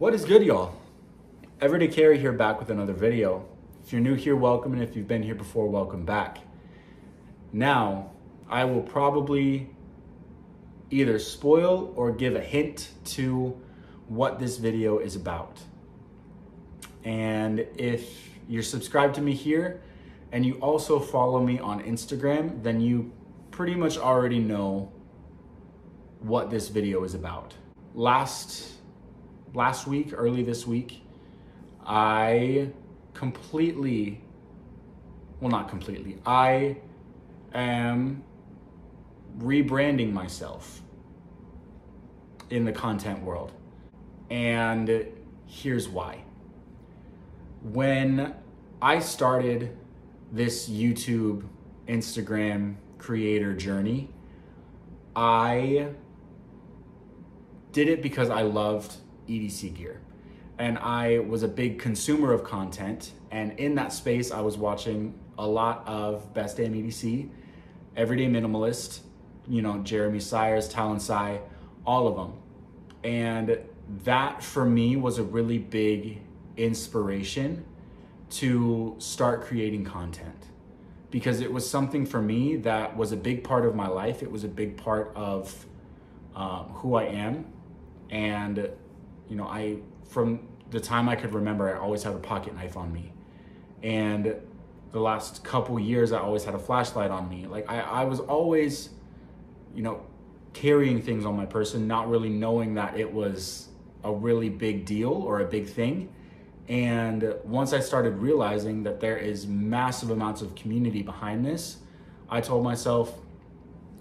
What is good, y'all? Everyday Carry here, back with another video. If you're new here, welcome, and if you've been here before, welcome back. Now, I will probably either spoil or give a hint to what this video is about. And if you're subscribed to me here and you also follow me on Instagram, then you pretty much already know what this video is about. Last week, early this week, I am rebranding myself in the content world. And here's why. When I started this YouTube, Instagram creator journey, I did it because I loved EDC gear. And I was a big consumer of content. And in that space, I was watching a lot of Best Damn EDC, Everyday Minimalist, Jeremy Sires, Talon Sai, all of them. And that for me was a really big inspiration to start creating content, because it was something for me that was a big part of my life. It was a big part of who I am. And from the time I could remember, I always had a pocket knife on me. And the last couple years, I always had a flashlight on me. Like I was always, carrying things on my person, not really knowing that it was a really big deal or a big thing. And once I started realizing that there is massive amounts of community behind this, I told myself,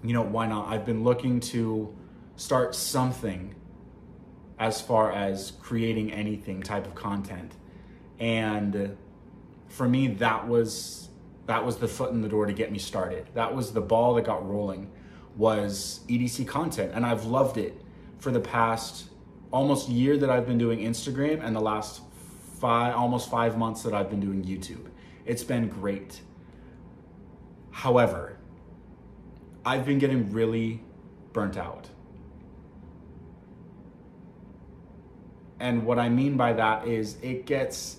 why not? I've been looking to start something as far as creating anything type of content. And for me, that was the foot in the door to get me started. That was the ball that got rolling, was EDC content. And I've loved it for the past almost year that I've been doing Instagram, and the last almost 5 months that I've been doing YouTube. It's been great. However, I've been getting really burnt out. And what I mean by that is it gets,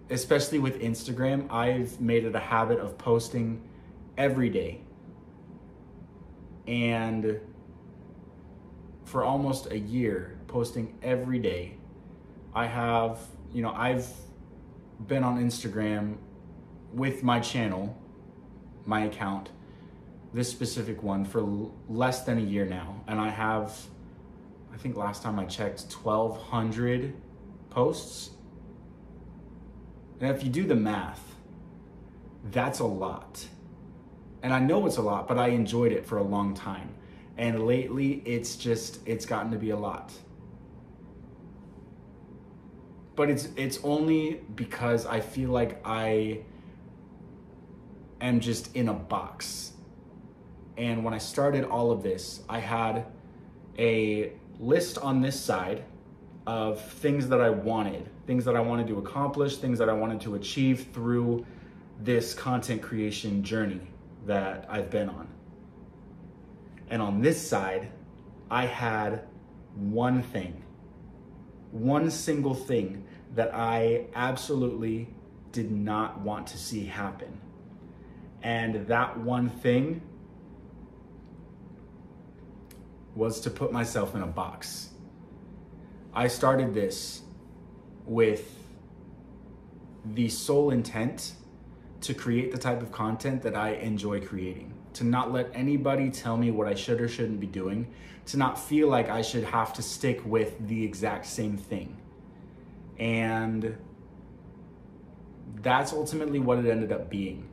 especially with Instagram, I've made it a habit of posting every day. And for almost a year, posting every day, I've been on Instagram with my channel, my account, this specific one, for less than a year now. And I have, I think last time I checked, 1,200 posts. And if you do the math, that's a lot. And I know it's a lot, but I enjoyed it for a long time. And lately, it's gotten to be a lot. But it's only because I feel like I am just in a box. And when I started all of this, I had a list on this side of things that I wanted to accomplish, things that I wanted to achieve through this content creation journey that I've been on. And on this side, I had one single thing that I absolutely did not want to see happen. And that one thing was to put myself in a box. I started this with the sole intent to create the type of content that I enjoy creating, to not let anybody tell me what I should or shouldn't be doing, to not feel like I should have to stick with the exact same thing. And that's ultimately what it ended up being.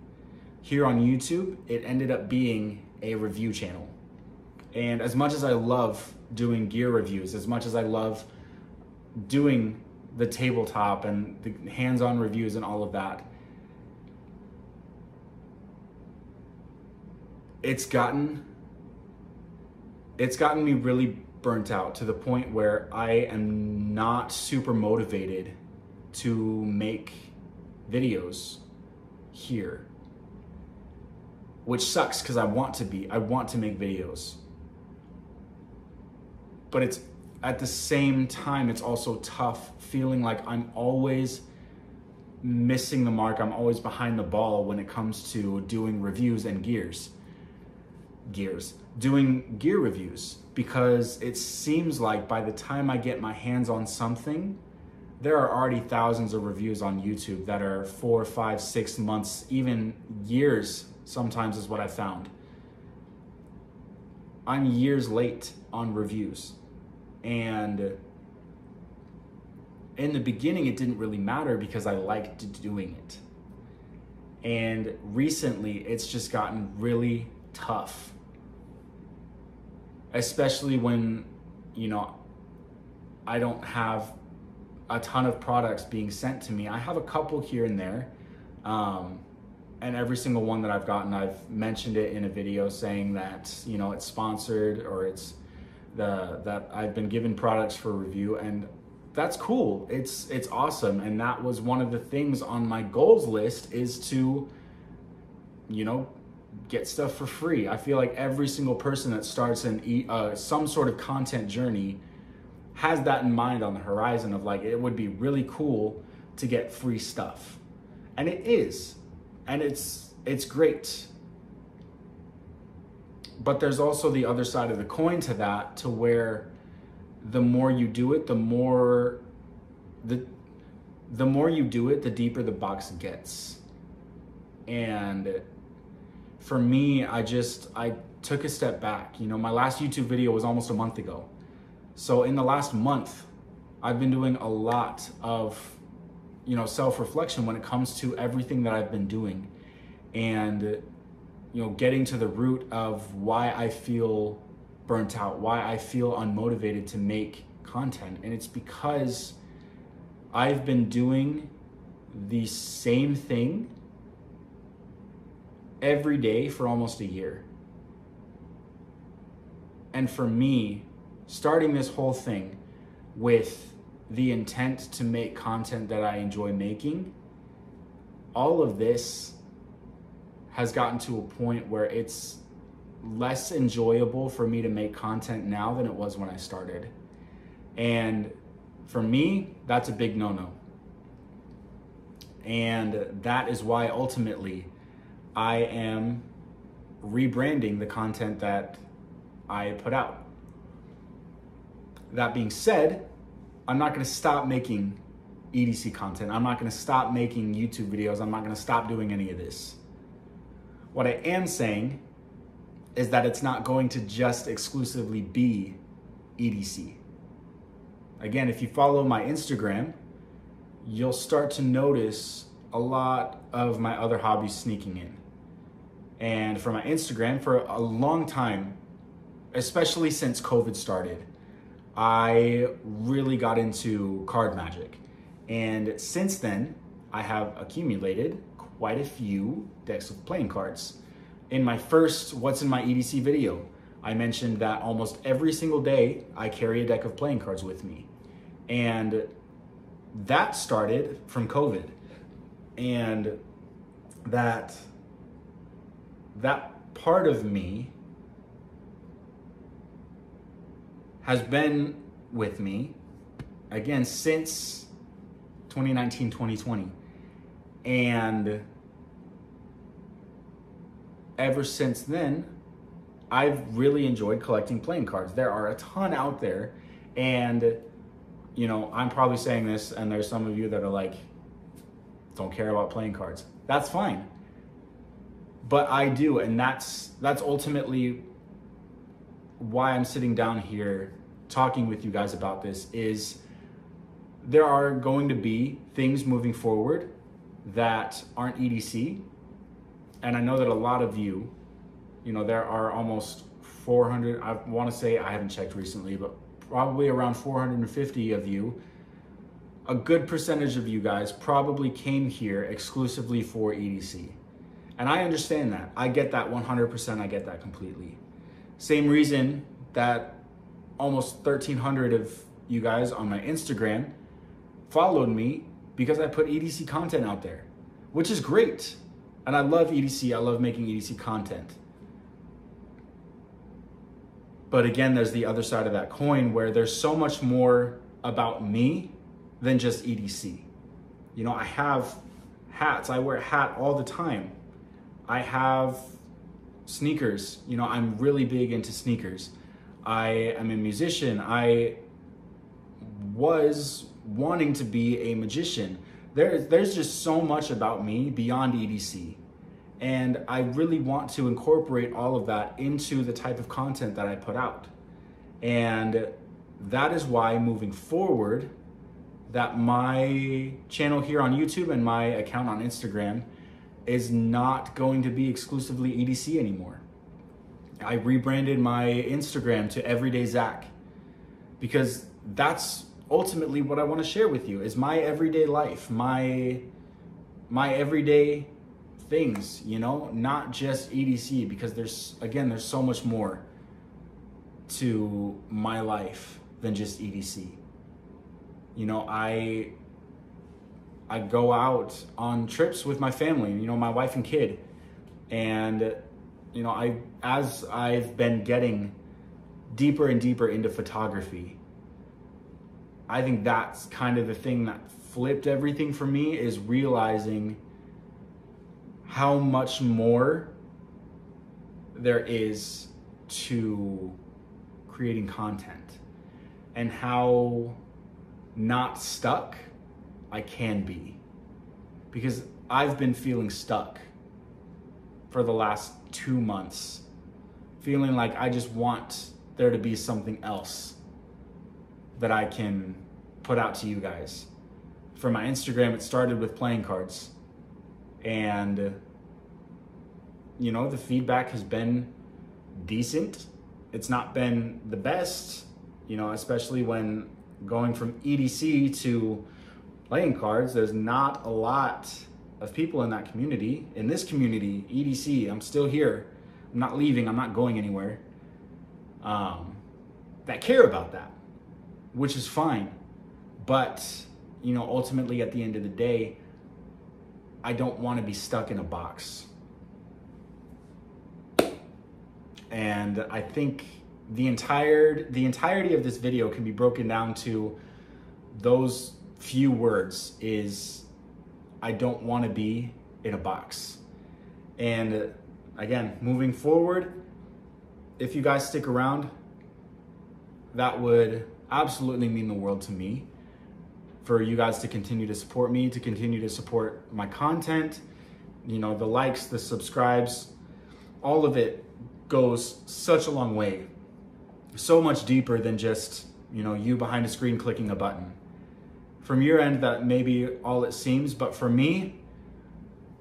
Here on YouTube, it ended up being a review channel. And as much as I love doing gear reviews, as much as I love doing the tabletop and the hands-on reviews and all of that, it's gotten me really burnt out, to the point where I am not super motivated to make videos here, which sucks because I want to make videos. But it's at the same time, it's also tough feeling like I'm always missing the mark. I'm always behind the ball when it comes to doing reviews and doing gear reviews, because it seems like by the time I get my hands on something, there are already thousands of reviews on YouTube that are 4, 5, 6 months, even years sometimes is what I found. I'm years late on reviews. And in the beginning, it didn't really matter because I liked doing it. And recently, it's just gotten really tough. Especially when, you know, I don't have a ton of products being sent to me. I have a couple here and there. And every single one that I've gotten, I've mentioned it in a video saying that, you know, it's sponsored or it's that I've been given products for review, and that's cool. It's awesome. And that was one of the things on my goals list, is to, you know, get stuff for free. I feel like every single person that starts some sort of content journey has that in mind on the horizon of like, it would be really cool to get free stuff. And it is. And it's great. But there's also the other side of the coin to that, to where the more you do it, the more you do it, the deeper the box gets. And for me, I took a step back. You know, my last YouTube video was almost a month ago. So in the last month, I've been doing a lot of, you know, self-reflection when it comes to everything that I've been doing, and, you know, getting to the root of why I feel burnt out, why I feel unmotivated to make content. And it's because I've been doing the same thing every day for almost a year. And for me, starting this whole thing with the intent to make content that I enjoy making, all of this has gotten to a point where it's less enjoyable for me to make content now than it was when I started. And for me, that's a big no-no. And that is why ultimately I am rebranding the content that I put out. That being said, I'm not going to stop making EDC content. I'm not going to stop making YouTube videos. I'm not going to stop doing any of this. What I am saying is that it's not going to just exclusively be EDC. Again, if you follow my Instagram, you'll start to notice a lot of my other hobbies sneaking in. And for my Instagram, for a long time, especially since COVID started, I really got into card magic. And since then, I have accumulated quite a few decks of playing cards. In my first What's in My EDC video, I mentioned that almost every single day I carry a deck of playing cards with me. And that started from COVID. And that part of me has been with me, again, since 2019, 2020. And ever since then, I've really enjoyed collecting playing cards. There are a ton out there, and, you know, I'm probably saying this, and there's some of you that are like, don't care about playing cards. That's fine. But I do, and that's ultimately why I'm sitting down here talking with you guys about this. Is there are going to be things moving forward that aren't EDC. And I know that a lot of you, you know, there are almost 400, I want to say, I haven't checked recently, but probably around 450 of you, a good percentage of you guys probably came here exclusively for EDC. And I understand that. I get that 100%. I get that completely. Same reason that almost 1,300 of you guys on my Instagram followed me, because I put EDC content out there, which is great. And I love EDC. I love making EDC content. But again, there's the other side of that coin where there's so much more about me than just EDC. You know, I have hats. I wear a hat all the time. I have sneakers. You know, I'm really big into sneakers. I am a musician. I was wanting to be a magician. There's just so much about me beyond EDC. And I really want to incorporate all of that into the type of content that I put out. And that is why moving forward, that my channel here on YouTube and my account on Instagram is not going to be exclusively EDC anymore. I rebranded my Instagram to Everyday Zach because that's ultimately what I want to share with you is my everyday life, my everyday things, you know, not just EDC, because there's so much more to my life than just EDC. You know, I go out on trips with my family, you know, my wife and kid. And, you know, as I've been getting deeper and deeper into photography, I think that's kind of the thing that flipped everything for me, is realizing how much more there is to creating content and how not stuck I can be. Because I've been feeling stuck for the last 2 months, feeling like I just want there to be something else that I can put out to you guys. For my Instagram, it started with playing cards. And, you know, the feedback has been decent. It's not been the best, you know, especially when going from EDC to playing cards. There's not a lot of people in that community. In this community, EDC, I'm still here. I'm not leaving. I'm not going anywhere. That care about that, which is fine. But, you know, ultimately at the end of the day, I don't want to be stuck in a box. And I think the entirety of this video can be broken down to those few words: is I don't want to be in a box. And again, moving forward, if you guys stick around, that would absolutely mean the world to me, for you guys to continue to support me, to continue to support my content. You know, the likes, the subscribes, all of it goes such a long way, so much deeper than just, you know, you behind a screen clicking a button. From your end, that may be all it seems, but for me,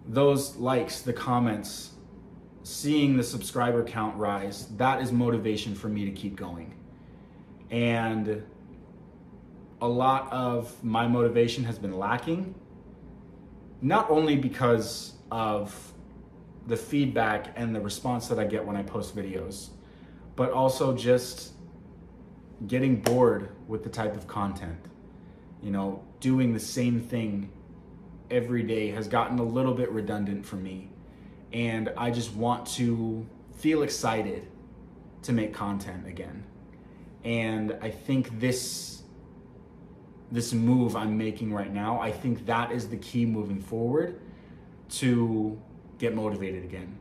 those likes, the comments, seeing the subscriber count rise, that is motivation for me to keep going. And a lot of my motivation has been lacking, not only because of the feedback and the response that I get when I post videos, but also just getting bored with the type of content. You know, doing the same thing every day has gotten a little bit redundant for me. And I just want to feel excited to make content again. And I think this move I'm making right now, I think that is the key moving forward to get motivated again.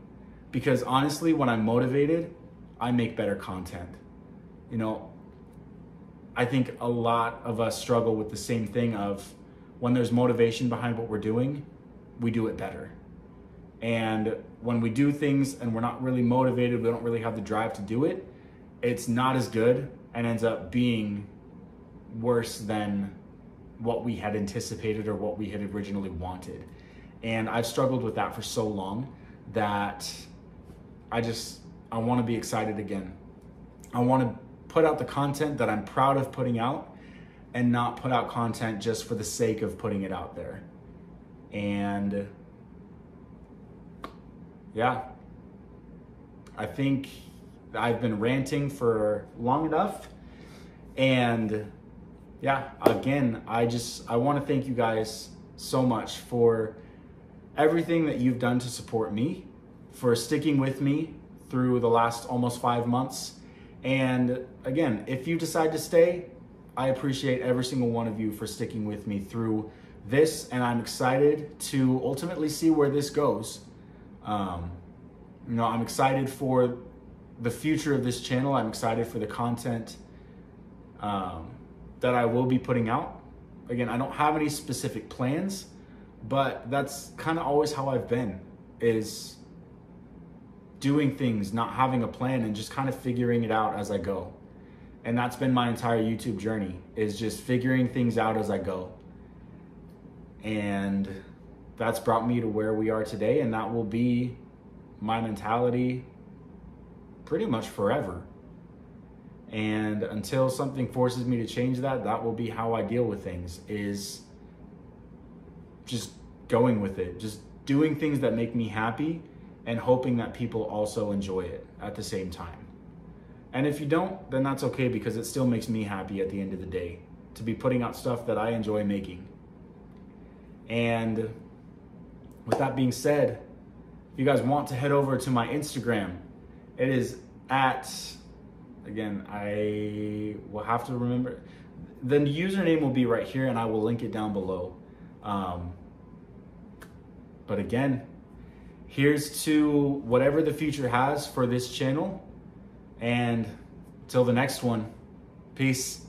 Because honestly, when I'm motivated, I make better content. You know, I think a lot of us struggle with the same thing of, when there's motivation behind what we're doing, we do it better. And when we do things and we're not really motivated, we don't really have the drive to do it, it's not as good and ends up being worse than what we had anticipated or what we had originally wanted. And I've struggled with that for so long that I want to be excited again. I want to put out the content that I'm proud of putting out, and not put out content just for the sake of putting it out there. And yeah, I think I've been ranting for long enough. And yeah, again, I want to thank you guys so much for everything that you've done to support me, for sticking with me through the last almost 5 months, And again, if you decide to stay, I appreciate every single one of you for sticking with me through this, and I'm excited to ultimately see where this goes. I'm excited for the future of this channel. I'm excited for the content that I will be putting out. Again, I don't have any specific plans, but that's kind of always how I've been, is doing things, not having a plan, and just kind of figuring it out as I go. And that's been my entire YouTube journey, is just figuring things out as I go. And that's brought me to where we are today, and that will be my mentality pretty much forever. And until something forces me to change that, that will be how I deal with things, is just going with it, just doing things that make me happy and hoping that people also enjoy it at the same time. And if you don't, then that's okay, because it still makes me happy at the end of the day to be putting out stuff that I enjoy making. And with that being said, if you guys want to head over to my Instagram, it is at, again, I will have to remember, the username will be right here and I will link it down below. But again, here's to whatever the future has for this channel. And till the next one, peace.